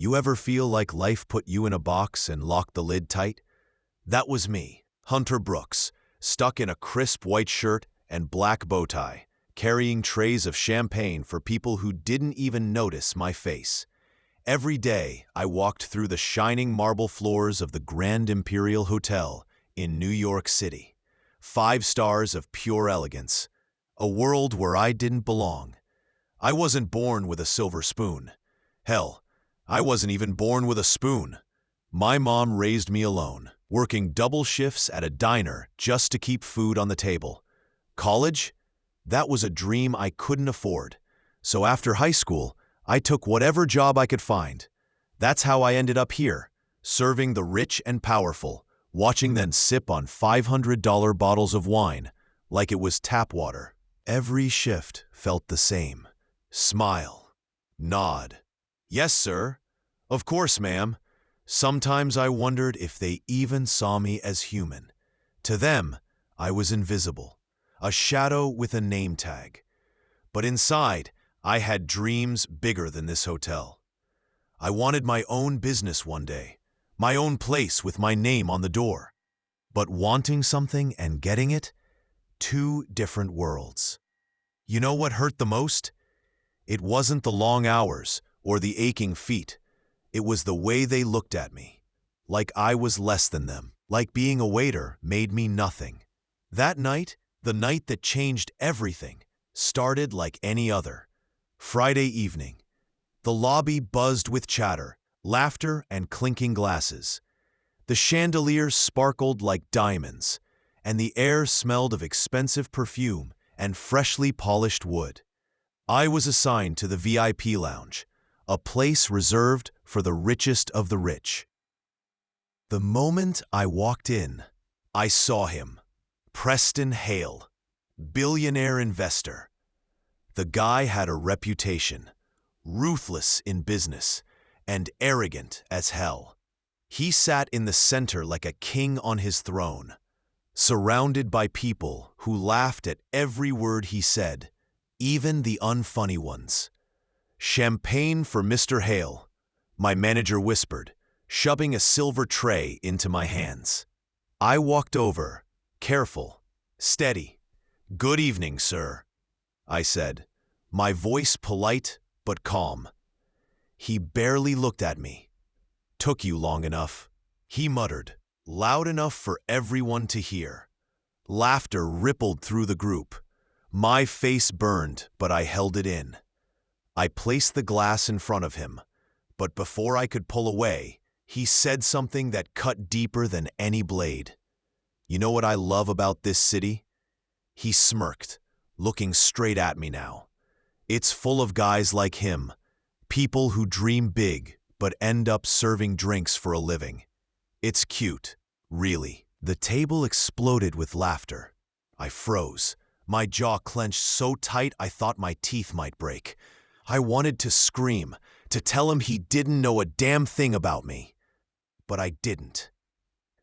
You ever feel like life put you in a box and locked the lid tight? That was me, Hunter Brooks, stuck in a crisp white shirt and black bow tie, carrying trays of champagne for people who didn't even notice my face. Every day, I walked through the shining marble floors of the Grand Imperial Hotel in New York City. 5 stars of pure elegance. A world where I didn't belong. I wasn't born with a silver spoon. Hell, I wasn't even born with a spoon. My mom raised me alone, working double shifts at a diner just to keep food on the table. College? That was a dream I couldn't afford. So after high school, I took whatever job I could find. That's how I ended up here, serving the rich and powerful, watching them sip on $500 bottles of wine like it was tap water. Every shift felt the same. Smile. Nod. Yes, sir. Of course, ma'am. Sometimes I wondered if they even saw me as human. To them, I was invisible, a shadow with a name tag. But inside, I had dreams bigger than this hotel. I wanted my own business one day, my own place with my name on the door. But wanting something and getting it? 2 different worlds. You know what hurt the most? It wasn't the long hours or the aching feet. It was the way they looked at me. Like I was less than them. Like being a waiter made me nothing. That night, the night that changed everything, started like any other. Friday evening. The lobby buzzed with chatter, laughter, and clinking glasses. The chandeliers sparkled like diamonds, and the air smelled of expensive perfume and freshly polished wood. I was assigned to the VIP lounge, a place reserved for the richest of the rich. The moment I walked in, I saw him, Preston Hale, billionaire investor. The guy had a reputation, ruthless in business and arrogant as hell. He sat in the center like a king on his throne, surrounded by people who laughed at every word he said, even the unfunny ones. Champagne for Mr. Hale, my manager whispered, shoving a silver tray into my hands. I walked over, careful, steady. "Good evening, sir," I said, my voice polite but calm. He barely looked at me. "Took you long enough," he muttered, loud enough for everyone to hear. Laughter rippled through the group. My face burned, but I held it in. I placed the glass in front of him, but before I could pull away, he said something that cut deeper than any blade. "You know what I love about this city?" He smirked, looking straight at me now. "It's full of guys like him, people who dream big but end up serving drinks for a living. It's cute, really." The table exploded with laughter. I froze. My jaw clenched so tight I thought my teeth might break. I wanted to scream, to tell him he didn't know a damn thing about me. But I didn't.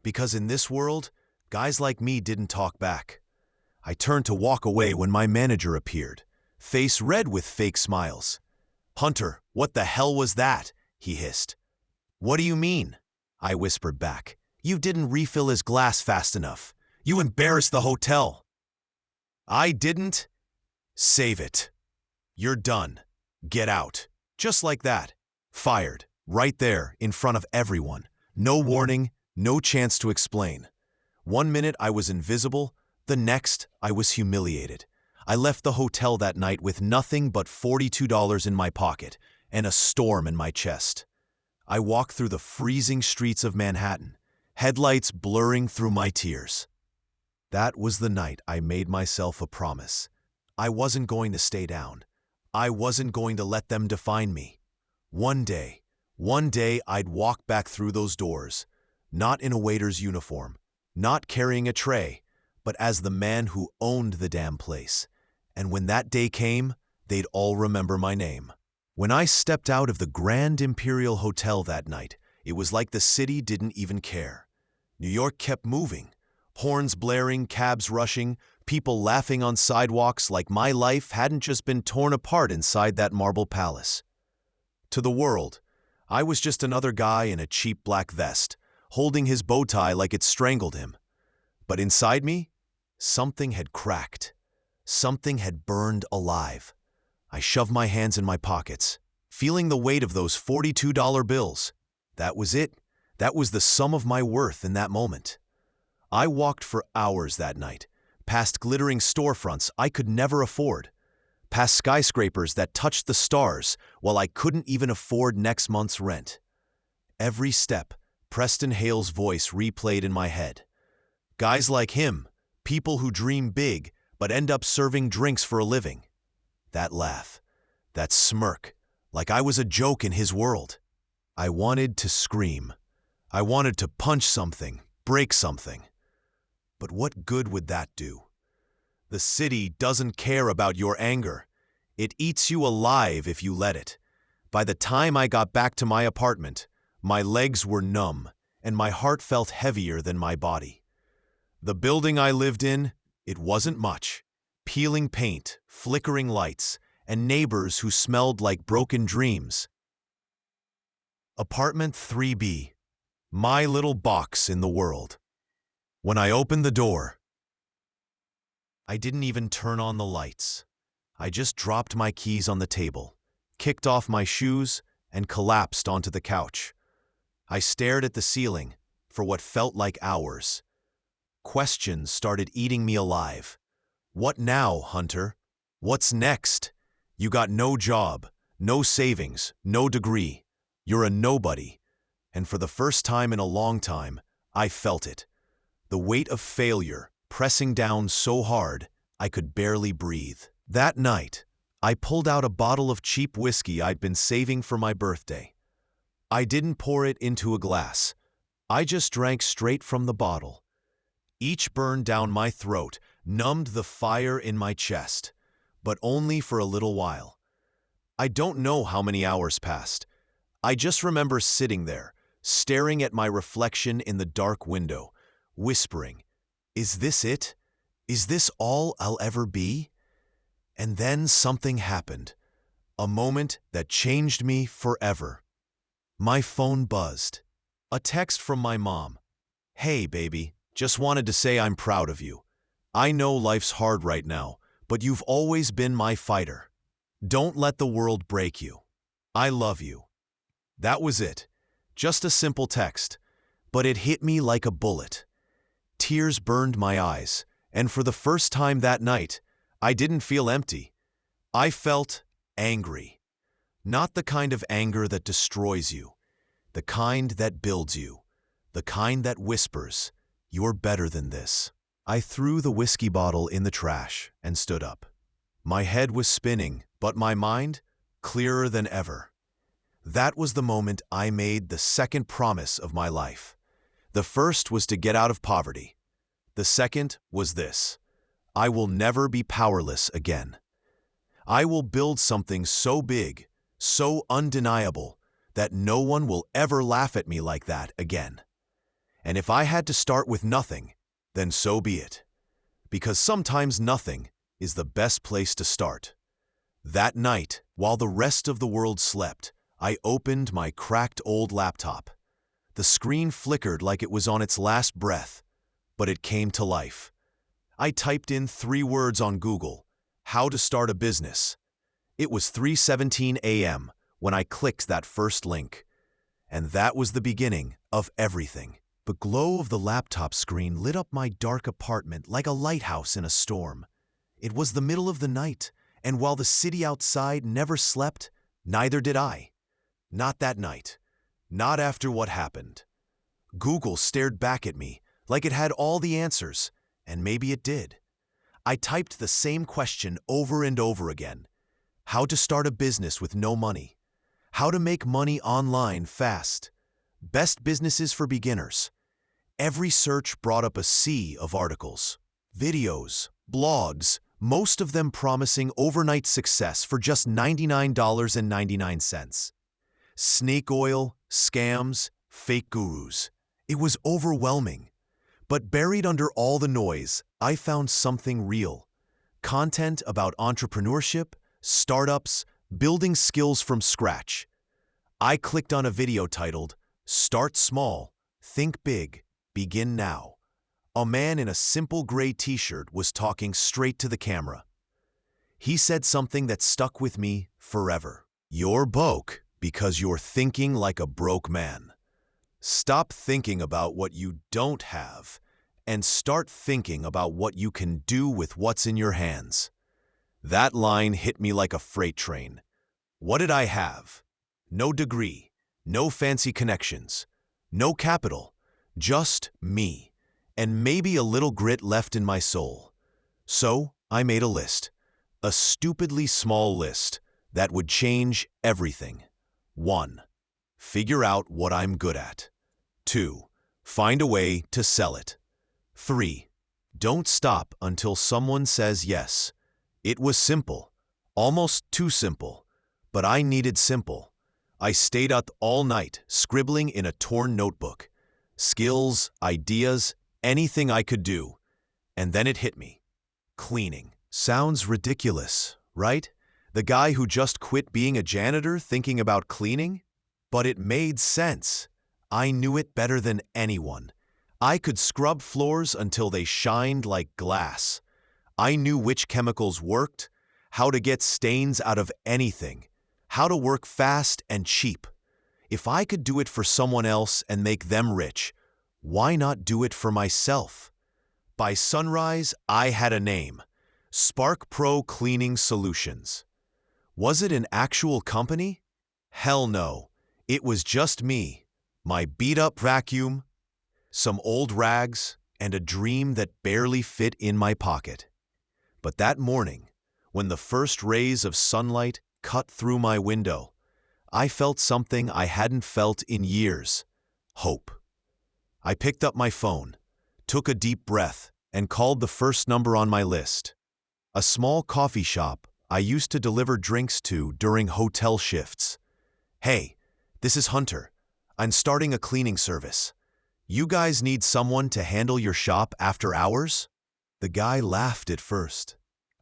Because in this world, guys like me didn't talk back. I turned to walk away when my manager appeared, face red with fake smiles. "Hunter, what the hell was that?" he hissed. "What do you mean?" I whispered back. "You didn't refill his glass fast enough. You embarrassed the hotel." "I didn't?" "Save it. You're done. Get out." Just like that. Fired. Right there, in front of everyone. No warning, no chance to explain. 1 minute I was invisible, the next I was humiliated. I left the hotel that night with nothing but $42 in my pocket and a storm in my chest. I walked through the freezing streets of Manhattan, headlights blurring through my tears. That was the night I made myself a promise. I wasn't going to stay down. I wasn't going to let them define me. One day I'd walk back through those doors, not in a waiter's uniform, not carrying a tray, but as the man who owned the damn place. And when that day came, they'd all remember my name. When I stepped out of the Grand Imperial Hotel that night, it was like the city didn't even care. New York kept moving, horns blaring, cabs rushing, people laughing on sidewalks like my life hadn't just been torn apart inside that marble palace. To the world, I was just another guy in a cheap black vest, holding his bow tie like it strangled him. But inside me, something had cracked. Something had burned alive. I shoved my hands in my pockets, feeling the weight of those $42 bills. That was it. That was the sum of my worth in that moment. I walked for hours that night, past glittering storefronts I could never afford, past skyscrapers that touched the stars while I couldn't even afford next month's rent. Every step, Preston Hale's voice replayed in my head. Guys like him, people who dream big but end up serving drinks for a living. That laugh, that smirk, like I was a joke in his world. I wanted to scream. I wanted to punch something, break something. But what good would that do? The city doesn't care about your anger. It eats you alive if you let it. By the time I got back to my apartment, my legs were numb and my heart felt heavier than my body. The building I lived in, it wasn't much. Peeling paint, flickering lights, and neighbors who smelled like broken dreams. Apartment 3B, my little box in the world. When I opened the door, I didn't even turn on the lights. I just dropped my keys on the table, kicked off my shoes, and collapsed onto the couch. I stared at the ceiling for what felt like hours. Questions started eating me alive. What now, Hunter? What's next? You got no job, no savings, no degree. You're a nobody. And for the first time in a long time, I felt it. The weight of failure pressing down so hard I could barely breathe. That night, I pulled out a bottle of cheap whiskey I'd been saving for my birthday. I didn't pour it into a glass. I just drank straight from the bottle. Each burn down my throat numbed the fire in my chest, but only for a little while. I don't know how many hours passed. I just remember sitting there, staring at my reflection in the dark window, whispering, "Is this it? Is this all I'll ever be?" And then something happened, a moment that changed me forever. My phone buzzed. A text from my mom. "Hey, baby, just wanted to say I'm proud of you. I know life's hard right now, but you've always been my fighter. Don't let the world break you. I love you." That was it. Just a simple text, but it hit me like a bullet. Tears burned my eyes, and for the first time that night, I didn't feel empty. I felt angry. Not the kind of anger that destroys you, the kind that builds you, the kind that whispers, "You're better than this." I threw the whiskey bottle in the trash and stood up. My head was spinning, but my mind clearer than ever. That was the moment I made the second promise of my life. The first was to get out of poverty. The second was this: I will never be powerless again. I will build something so big, so undeniable, that no one will ever laugh at me like that again. And if I had to start with nothing, then so be it. Because sometimes nothing is the best place to start. That night, while the rest of the world slept, I opened my cracked old laptop. The screen flickered like it was on its last breath, but it came to life. I typed in 3 words on Google: how to start a business. It was 3:17 a.m. when I clicked that first link. And that was the beginning of everything. The glow of the laptop screen lit up my dark apartment like a lighthouse in a storm. It was the middle of the night, and while the city outside never slept, neither did I. Not that night. Not after what happened. Google stared back at me like it had all the answers, and maybe it did. I typed the same question over and over again. How to start a business with no money. How to make money online fast. Best businesses for beginners. Every search brought up a sea of articles, videos, blogs, most of them promising overnight success for just $99.99. Snake oil, scams, fake gurus. It was overwhelming. But buried under all the noise, I found something real. Content about entrepreneurship, startups, building skills from scratch. I clicked on a video titled, "Start Small, Think Big, Begin Now." A man in a simple gray t-shirt was talking straight to the camera. He said something that stuck with me forever. You're broke because you're thinking like a broke man. Stop thinking about what you don't have and start thinking about what you can do with what's in your hands. That line hit me like a freight train. What did I have? No degree, no fancy connections, no capital, just me, and maybe a little grit left in my soul. So I made a list, a stupidly small list that would change everything. 1. Figure out what I'm good at. 2. Find a way to sell it. 3. Don't stop until someone says yes. It was simple, almost too simple, but I needed simple. I stayed up all night, scribbling in a torn notebook. Skills, ideas, anything I could do. And then it hit me. Cleaning. Sounds ridiculous, right? The guy who just quit being a janitor thinking about cleaning? But it made sense. I knew it better than anyone. I could scrub floors until they shined like glass. I knew which chemicals worked, how to get stains out of anything, how to work fast and cheap. If I could do it for someone else and make them rich, why not do it for myself? By sunrise, I had a name: Spark Pro Cleaning Solutions. Was it an actual company? Hell no. It was just me, my beat-up vacuum, some old rags, and a dream that barely fit in my pocket. But that morning, when the first rays of sunlight cut through my window, I felt something I hadn't felt in years: hope. I picked up my phone, took a deep breath, and called the first number on my list. A small coffee shop I used to deliver drinks to during hotel shifts. "Hey, this is Hunter. I'm starting a cleaning service. You guys need someone to handle your shop after hours?" The guy laughed at first.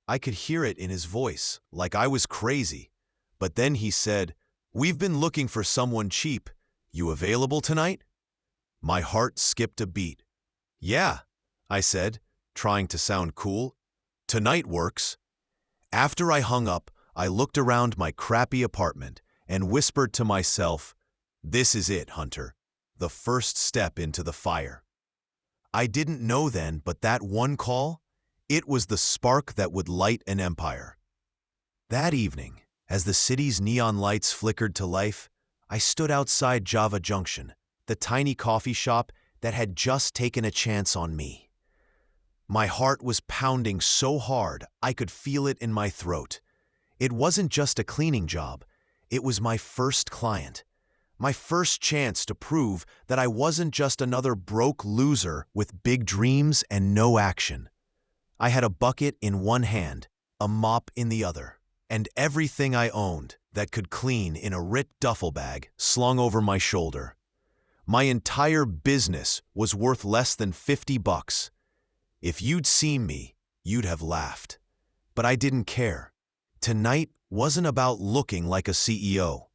I could hear it in his voice, like I was crazy. But then he said, "We've been looking for someone cheap. You available tonight?" My heart skipped a beat. "Yeah," I said, trying to sound cool. "Tonight works." After I hung up, I looked around my crappy apartment and whispered to myself, "This is it, Hunter. The first step into the fire." I didn't know then, but that one call, it was the spark that would light an empire. That evening, as the city's neon lights flickered to life, I stood outside Java Junction, the tiny coffee shop that had just taken a chance on me. My heart was pounding so hard I could feel it in my throat. It wasn't just a cleaning job. It was my first client. My first chance to prove that I wasn't just another broke loser with big dreams and no action. I had a bucket in one hand, a mop in the other, and everything I owned that could clean in a ripped duffel bag slung over my shoulder. My entire business was worth less than $50. If you'd seen me, you'd have laughed. But I didn't care. Tonight wasn't about looking like a CEO.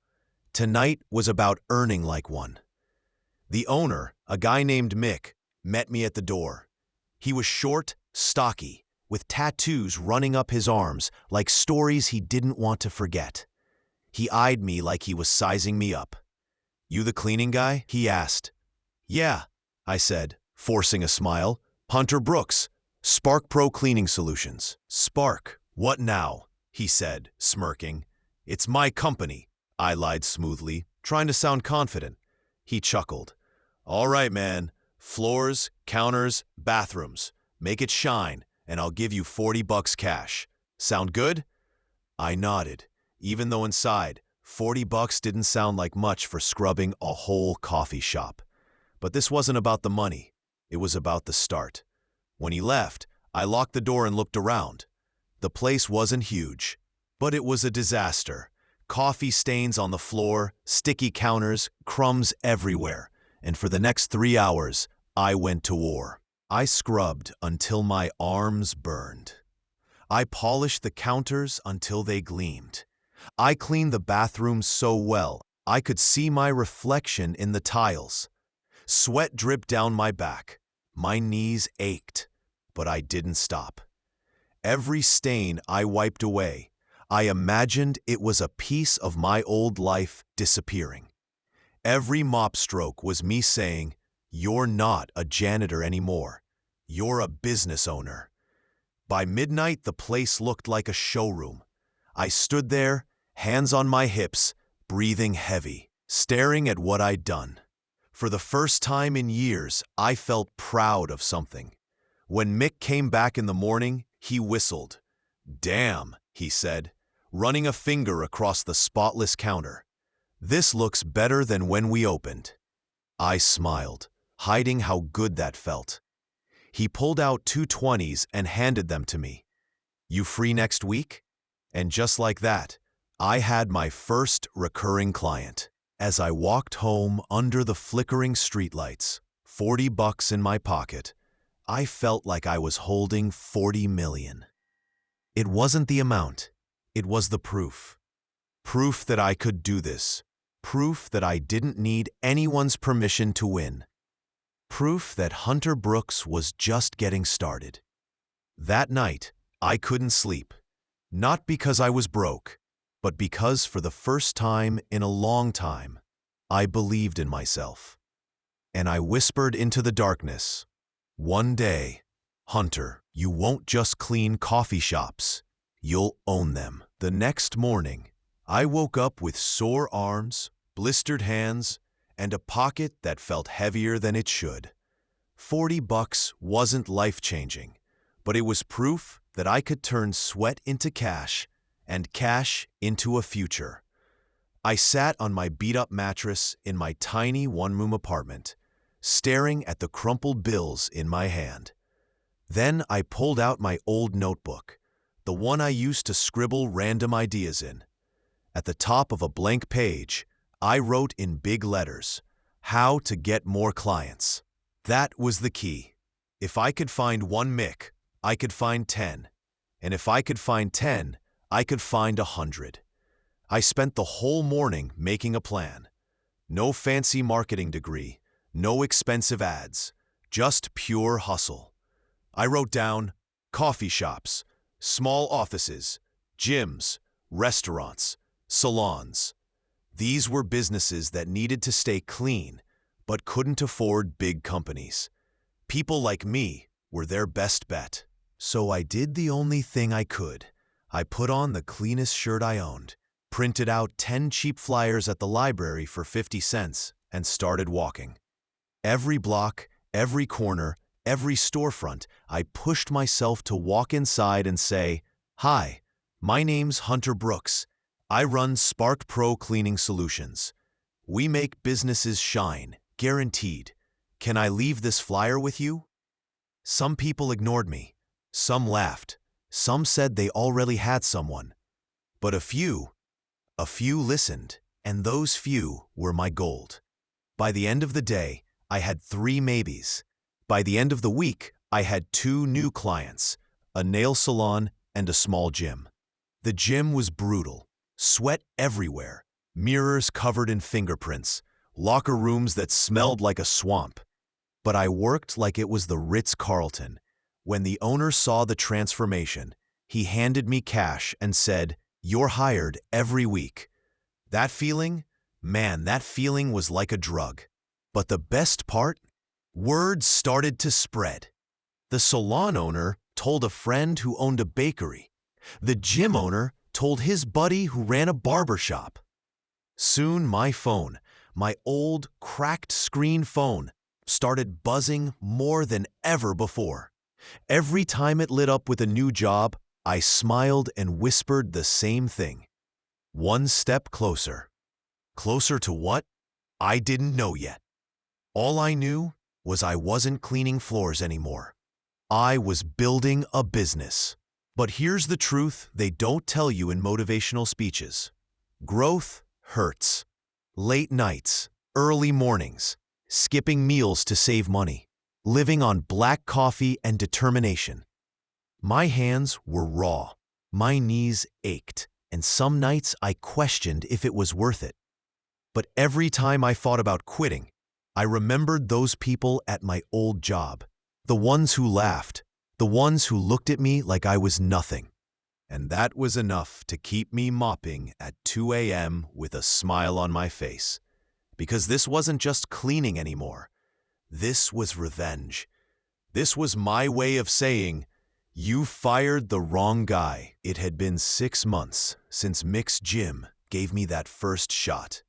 Tonight was about earning like one. The owner, a guy named Mick, met me at the door. He was short, stocky, with tattoos running up his arms like stories he didn't want to forget. He eyed me like he was sizing me up. "You the cleaning guy?" he asked. "Yeah," I said, forcing a smile. "Hunter Brooks, Spark Pro Cleaning Solutions." "Spark, what now?" he said, smirking. "It's my company," I lied smoothly, trying to sound confident. He chuckled. "All right, man. Floors, counters, bathrooms. Make it shine, and I'll give you $40 cash. Sound good?" I nodded, even though inside, $40 didn't sound like much for scrubbing a whole coffee shop. But this wasn't about the money. It was about the start. When he left, I locked the door and looked around. The place wasn't huge, but it was a disaster. Coffee stains on the floor, sticky counters, crumbs everywhere. And for the next 3 hours, I went to war. I scrubbed until my arms burned. I polished the counters until they gleamed. I cleaned the bathrooms so well, I could see my reflection in the tiles. Sweat dripped down my back. My knees ached, but I didn't stop. Every stain I wiped away, I imagined it was a piece of my old life disappearing. Every mop stroke was me saying, "You're not a janitor anymore. You're a business owner." By midnight, the place looked like a showroom. I stood there, hands on my hips, breathing heavy, staring at what I'd done. For the first time in years, I felt proud of something. When Mick came back in the morning, he whistled. "Damn," he said, running a finger across the spotless counter. "This looks better than when we opened." I smiled, hiding how good that felt. He pulled out 2 20s and handed them to me. "You free next week?" And just like that, I had my first recurring client. As I walked home under the flickering streetlights, $40 in my pocket, I felt like I was holding 40 million. It wasn't the amount, it was the proof. Proof that I could do this. Proof that I didn't need anyone's permission to win. Proof that Hunter Brooks was just getting started. That night, I couldn't sleep. Not because I was broke, but because for the first time in a long time, I believed in myself. And I whispered into the darkness, "One day, Hunter, you won't just clean coffee shops, you'll own them." The next morning, I woke up with sore arms, blistered hands, and a pocket that felt heavier than it should. $40 wasn't life-changing, but it was proof that I could turn sweat into cash and cash into a future. I sat on my beat-up mattress in my tiny one-room apartment, staring at the crumpled bills in my hand. Then I pulled out my old notebook, the one I used to scribble random ideas in. At the top of a blank page, I wrote in big letters, "How to get more clients." That was the key. If I could find one Mick, I could find 10. And if I could find 10, I could find 100. I spent the whole morning making a plan. No fancy marketing degree, no expensive ads, just pure hustle. I wrote down coffee shops, small offices, gyms, restaurants, salons. These were businesses that needed to stay clean, but couldn't afford big companies. People like me were their best bet. So I did the only thing I could. I put on the cleanest shirt I owned, printed out 10 cheap flyers at the library for 50 cents, and started walking. Every block, every corner, every storefront, I pushed myself to walk inside and say, "Hi, my name's Hunter Brooks. I run Spark Pro Cleaning Solutions. We make businesses shine, guaranteed. Can I leave this flyer with you?" Some people ignored me. Some laughed. Some said they already had someone. But a few listened, and those few were my gold. By the end of the day, I had 3 maybes. By the end of the week, I had 2 new clients, a nail salon and a small gym. The gym was brutal. Sweat everywhere, mirrors covered in fingerprints, locker rooms that smelled like a swamp. But I worked like it was the Ritz-Carlton. When the owner saw the transformation, he handed me cash and said, "You're hired every week." That feeling? Man, that feeling was like a drug. But the best part? Word started to spread. The salon owner told a friend who owned a bakery. The gym owner told his buddy who ran a barber shop. Soon my phone, my old, cracked screen phone, started buzzing more than ever before. Every time it lit up with a new job, I smiled and whispered the same thing. One step closer. Closer to what? I didn't know yet. All I knew was I wasn't cleaning floors anymore. I was building a business. But here's the truth they don't tell you in motivational speeches. Growth hurts. Late nights, early mornings, skipping meals to save money, living on black coffee and determination. My hands were raw, my knees ached, and some nights I questioned if it was worth it. But every time I thought about quitting, I remembered those people at my old job, the ones who laughed, the ones who looked at me like I was nothing. And that was enough to keep me mopping at 2 a.m. with a smile on my face. Because this wasn't just cleaning anymore. This was revenge. This was my way of saying, "You fired the wrong guy." It had been 6 months since Mick's gym gave me that first shot.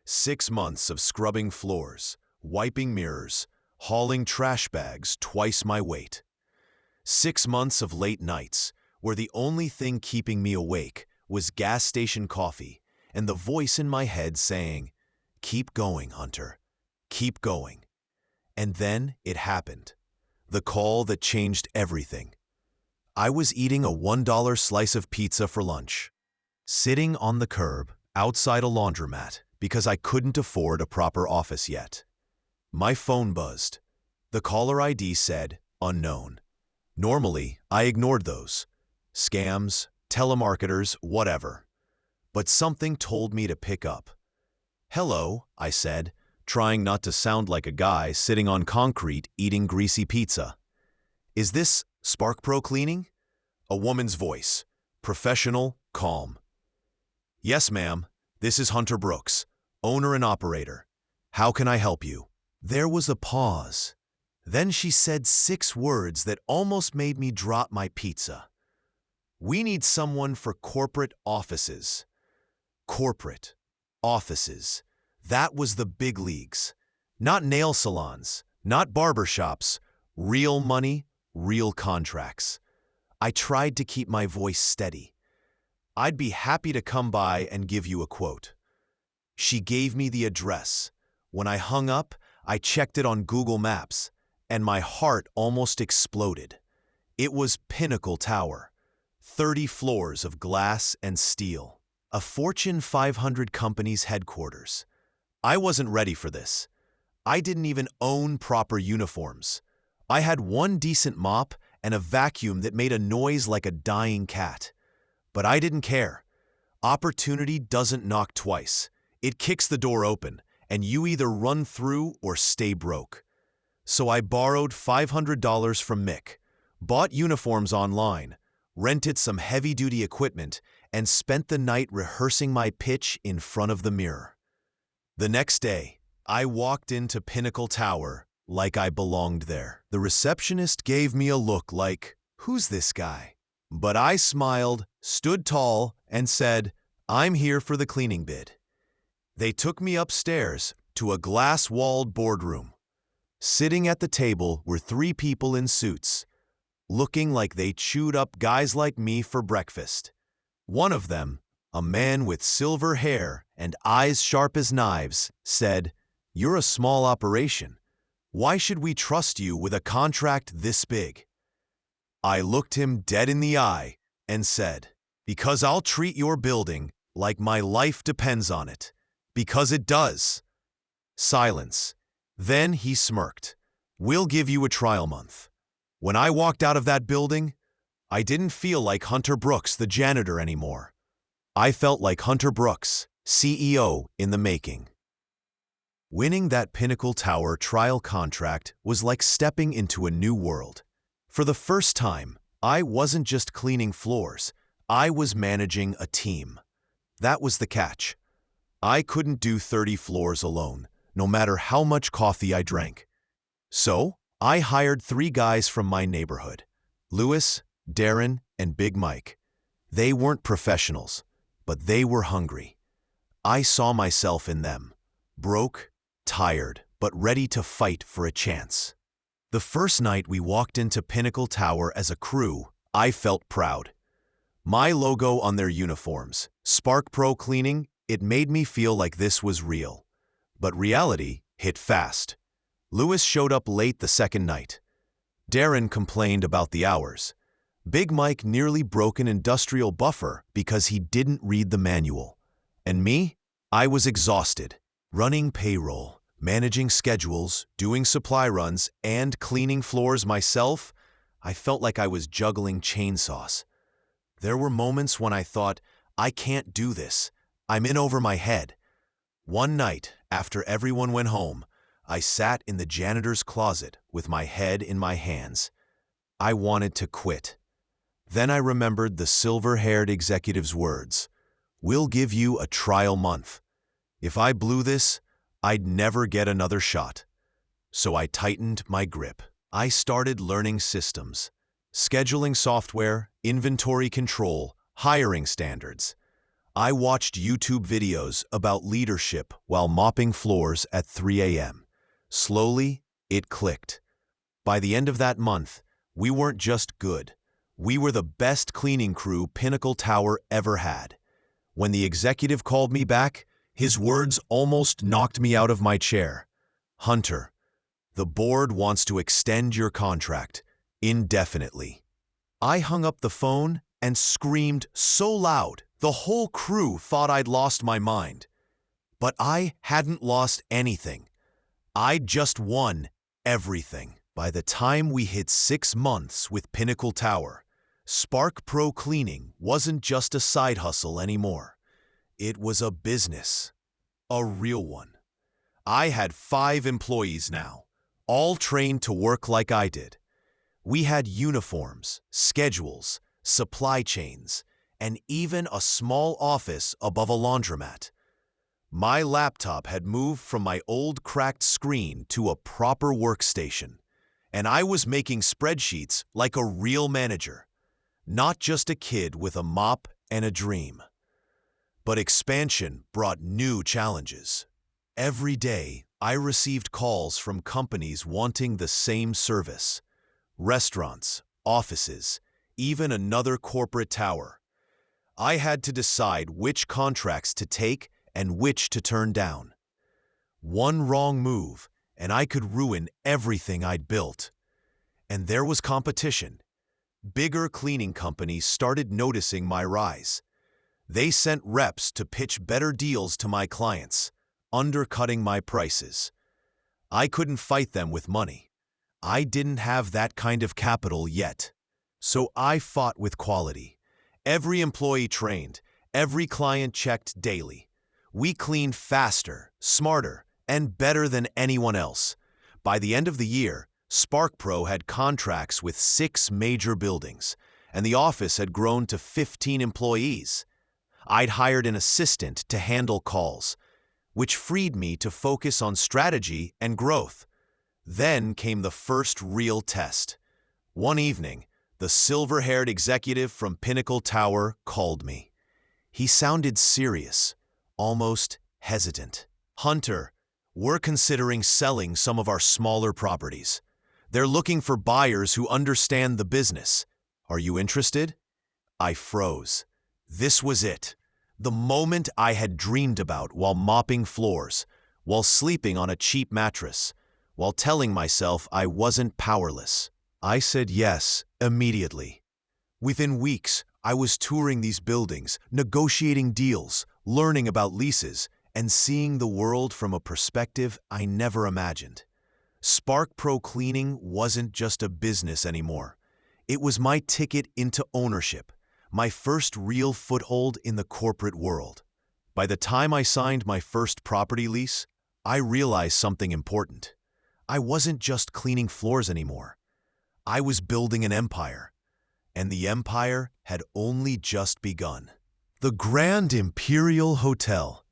6 months of scrubbing floors, wiping mirrors, hauling trash bags twice my weight. 6 months of late nights, where the only thing keeping me awake was gas station coffee and the voice in my head saying, "Keep going, Hunter. Keep going." And then it happened. The call that changed everything. I was eating a $1 slice of pizza for lunch, sitting on the curb outside a laundromat because I couldn't afford a proper office yet. My phone buzzed. The caller ID said, "Unknown." Normally, I ignored those. Scams, telemarketers, whatever. But something told me to pick up. "Hello," I said, trying not to sound like a guy sitting on concrete eating greasy pizza. "Is this Spark Pro Cleaning?" A woman's voice, professional, calm. "Yes, ma'am. This is Hunter Brooks, owner and operator. How can I help you?" There was a pause. Then she said 6 words that almost made me drop my pizza. "We need someone for corporate offices." Corporate offices. That was the big leagues. Not nail salons, not barbershops. Real money, real contracts. I tried to keep my voice steady. "I'd be happy to come by and give you a quote." She gave me the address. When I hung up, I checked it on Google Maps, and my heart almost exploded. It was Pinnacle Tower. 30 floors of glass and steel. A Fortune 500 company's headquarters. I wasn't ready for this. I didn't even own proper uniforms. I had one decent mop and a vacuum that made a noise like a dying cat. But I didn't care. Opportunity doesn't knock twice. It kicks the door open, and you either run through or stay broke. So I borrowed $500 from Mick, bought uniforms online, rented some heavy-duty equipment, and spent the night rehearsing my pitch in front of the mirror. The next day, I walked into Pinnacle Tower like I belonged there. The receptionist gave me a look like, "Who's this guy?" But I smiled, stood tall, and said, "I'm here for the cleaning bid." They took me upstairs to a glass-walled boardroom. Sitting at the table were 3 people in suits, looking like they chewed up guys like me for breakfast. One of them, a man with silver hair and eyes sharp as knives, said, "You're a small operation. Why should we trust you with a contract this big?" I looked him dead in the eye and said, "Because I'll treat your building like my life depends on it. Because it does." Silence. Then he smirked. "We'll give you a trial month." When I walked out of that building, I didn't feel like Hunter Brooks, the janitor, anymore. I felt like Hunter Brooks, CEO in the making. Winning that Pinnacle Tower trial contract was like stepping into a new world. For the first time, I wasn't just cleaning floors, I was managing a team. That was the catch. I couldn't do 30 floors alone, no matter how much coffee I drank. So, I hired 3 guys from my neighborhood, Louis, Darren, and Big Mike. They weren't professionals, but they were hungry. I saw myself in them, broke, tired, but ready to fight for a chance. The first night we walked into Pinnacle Tower as a crew, I felt proud. My logo on their uniforms, Spark Pro Cleaning, it made me feel like this was real. But reality hit fast. Louis showed up late the second night. Darren complained about the hours. Big Mike nearly broke an industrial buffer because he didn't read the manual. And me? I was exhausted. Running payroll, managing schedules, doing supply runs, and cleaning floors myself, I felt like I was juggling chainsaws. There were moments when I thought, I can't do this. I'm in over my head. One night, after everyone went home, I sat in the janitor's closet with my head in my hands. I wanted to quit. Then I remembered the silver-haired executive's words. "We'll give you a trial month. If I blew this, I'd never get another shot." So I tightened my grip. I started learning systems, scheduling software, inventory control, hiring standards. I watched YouTube videos about leadership while mopping floors at 3 a.m. Slowly, it clicked. By the end of that month, we weren't just good. We were the best cleaning crew Pinnacle Tower ever had. When the executive called me back, his words almost knocked me out of my chair. "Hunter, the board wants to extend your contract indefinitely." I hung up the phone and screamed so loud, the whole crew thought I'd lost my mind. But I hadn't lost anything. I'd just won everything. By the time we hit 6 months with Pinnacle Tower, Spark Pro Cleaning wasn't just a side hustle anymore. It was a business, a real one. I had 5 employees now, all trained to work like I did. We had uniforms, schedules, supply chains, and even a small office above a laundromat. My laptop had moved from my old cracked screen to a proper workstation, and I was making spreadsheets like a real manager, not just a kid with a mop and a dream. But expansion brought new challenges. Every day, I received calls from companies wanting the same service. Restaurants, offices, even another corporate tower. I had to decide which contracts to take and which to turn down. One wrong move, and I could ruin everything I'd built. And there was competition. Bigger cleaning companies started noticing my rise. They sent reps to pitch better deals to my clients, undercutting my prices. I couldn't fight them with money. I didn't have that kind of capital yet. So I fought with quality. Every employee trained, every client checked daily. We cleaned faster, smarter, and better than anyone else. By the end of the year, Spark Pro had contracts with 6 major buildings, and the office had grown to 15 employees. I'd hired an assistant to handle calls, which freed me to focus on strategy and growth. Then came the first real test. One evening, the silver-haired executive from Pinnacle Tower called me. He sounded serious, almost hesitant. "Hunter, we're considering selling some of our smaller properties. They're looking for buyers who understand the business. Are you interested?" I froze. This was it. The moment I had dreamed about while mopping floors, while sleeping on a cheap mattress, while telling myself I wasn't powerless. I said yes immediately. Within weeks, I was touring these buildings, negotiating deals, learning about leases, and seeing the world from a perspective I never imagined. Spark Pro Cleaning wasn't just a business anymore. It was my ticket into ownership, my first real foothold in the corporate world. By the time I signed my first property lease, I realized something important. I wasn't just cleaning floors anymore. I was building an empire, and the empire had only just begun. The Grand Imperial Hotel.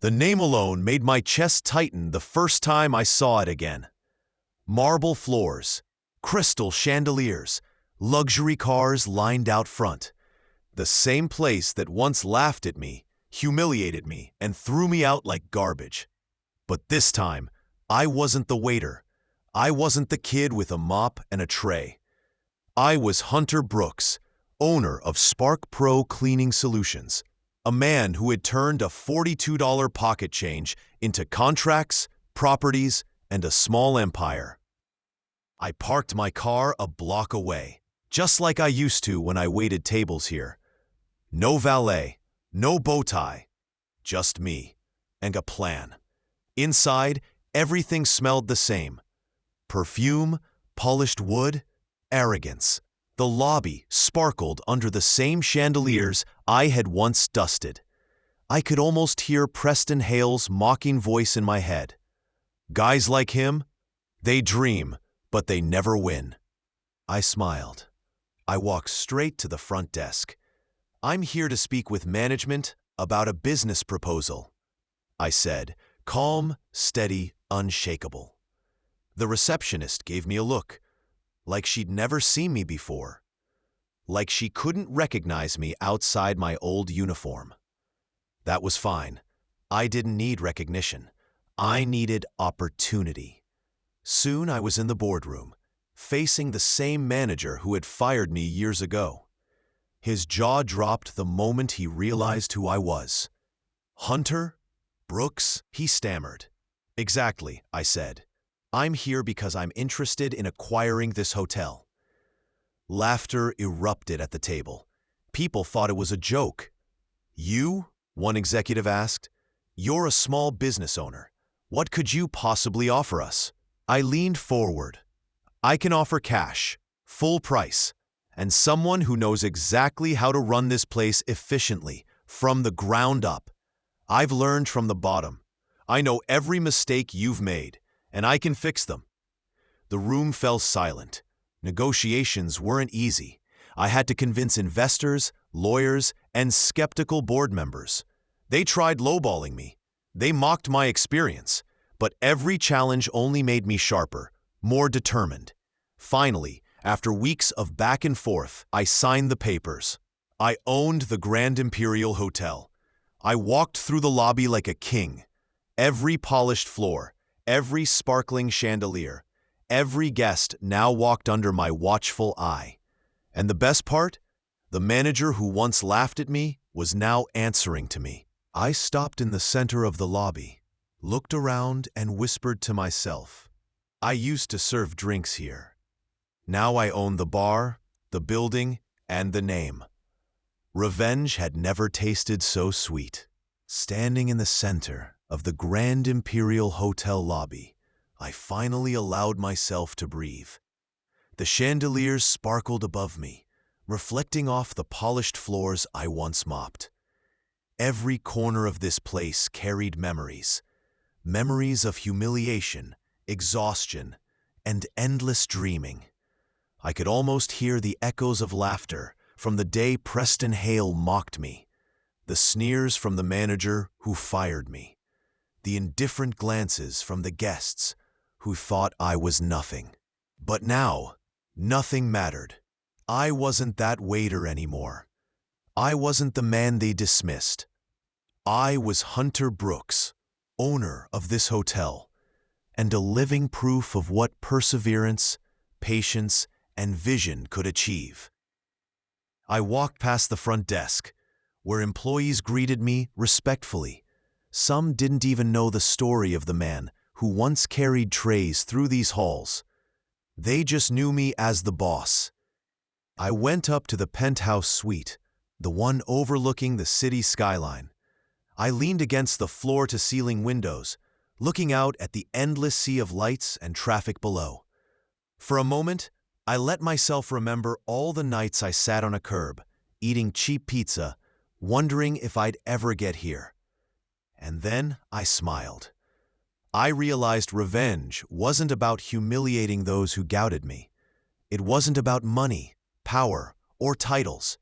The name alone made my chest tighten the first time I saw it again. Marble floors, crystal chandeliers, luxury cars lined out front. The same place that once laughed at me, humiliated me, and threw me out like garbage. But this time, I wasn't the waiter. I wasn't the kid with a mop and a tray. I was Hunter Brooks, owner of Spark Pro Cleaning Solutions, a man who had turned a $42 pocket change into contracts, properties, and a small empire. I parked my car a block away, just like I used to when I waited tables here. No valet, no bow tie, just me and a plan. Inside, everything smelled the same. Perfume, polished wood, arrogance. The lobby sparkled under the same chandeliers I had once dusted. I could almost hear Preston Hale's mocking voice in my head. Guys like him? They dream, but they never win. I smiled. I walked straight to the front desk. I'm here to speak with management about a business proposal, I said, calm, steady, unshakable. The receptionist gave me a look, like she'd never seen me before, like she couldn't recognize me outside my old uniform. That was fine. I didn't need recognition. I needed opportunity. Soon I was in the boardroom, facing the same manager who had fired me years ago. His jaw dropped the moment he realized who I was. Hunter? Brooks? He stammered. Exactly, I said. I'm here because I'm interested in acquiring this hotel. Laughter erupted at the table. People thought it was a joke. You? One executive asked. You're a small business owner. What could you possibly offer us? I leaned forward. I can offer cash, full price, and someone who knows exactly how to run this place efficiently, from the ground up. I've learned from the bottom. I know every mistake you've made, and I can fix them. The room fell silent. Negotiations weren't easy. I had to convince investors, lawyers, and skeptical board members. They tried lowballing me. They mocked my experience. But every challenge only made me sharper, more determined. Finally, after weeks of back and forth, I signed the papers. I owned the Grand Imperial Hotel. I walked through the lobby like a king. Every polished floor, every sparkling chandelier, every guest now walked under my watchful eye. And the best part? The manager who once laughed at me was now answering to me. I stopped in the center of the lobby, looked around and whispered to myself, I used to serve drinks here. Now I own the bar, the building, and the name. Revenge had never tasted so sweet. Standing in the center of the Grand Imperial Hotel lobby, I finally allowed myself to breathe. The chandeliers sparkled above me, reflecting off the polished floors I once mopped. Every corner of this place carried memories. Memories of humiliation, exhaustion, and endless dreaming. I could almost hear the echoes of laughter from the day Preston Hale mocked me, the sneers from the manager who fired me, the indifferent glances from the guests who thought I was nothing. But now, nothing mattered. I wasn't that waiter anymore. I wasn't the man they dismissed. I was Hunter Brooks, owner of this hotel, and a living proof of what perseverance, patience, and vision could achieve. I walked past the front desk, where employees greeted me respectfully. Some didn't even know the story of the man who once carried trays through these halls. They just knew me as the boss. I went up to the penthouse suite, the one overlooking the city skyline. I leaned against the floor-to-ceiling windows, looking out at the endless sea of lights and traffic below. For a moment, I let myself remember all the nights I sat on a curb, eating cheap pizza, wondering if I'd ever get here. And then I smiled. I realized revenge wasn't about humiliating those who doubted me. It wasn't about money, power, or titles.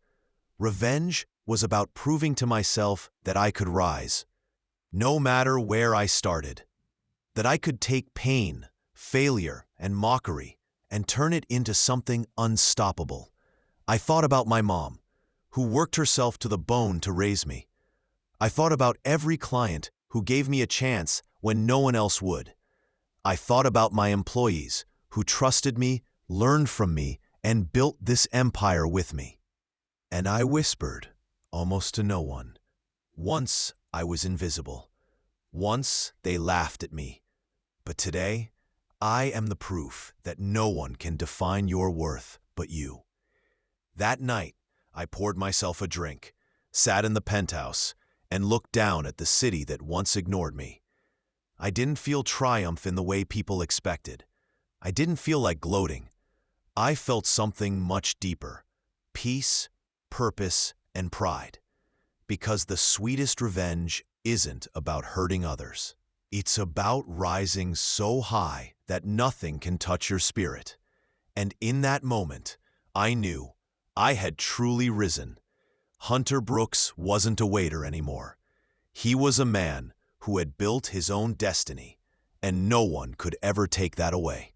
Revenge was about proving to myself that I could rise, no matter where I started, that I could take pain, failure, and mockery and turn it into something unstoppable. I thought about my mom, who worked herself to the bone to raise me. I thought about every client who gave me a chance when no one else would. I thought about my employees who trusted me, learned from me, and built this empire with me. And I whispered, almost to no one. Once I was invisible. Once they laughed at me. But today, I am the proof that no one can define your worth but you. That night, I poured myself a drink, sat in the penthouse, and looked down at the city that once ignored me. I didn't feel triumph in the way people expected. I didn't feel like gloating. I felt something much deeper: peace, purpose, and pride. Because the sweetest revenge isn't about hurting others. It's about rising so high that nothing can touch your spirit. And in that moment, I knew I had truly risen. Hunter Brooks wasn't a waiter anymore. He was a man who had built his own destiny, and no one could ever take that away.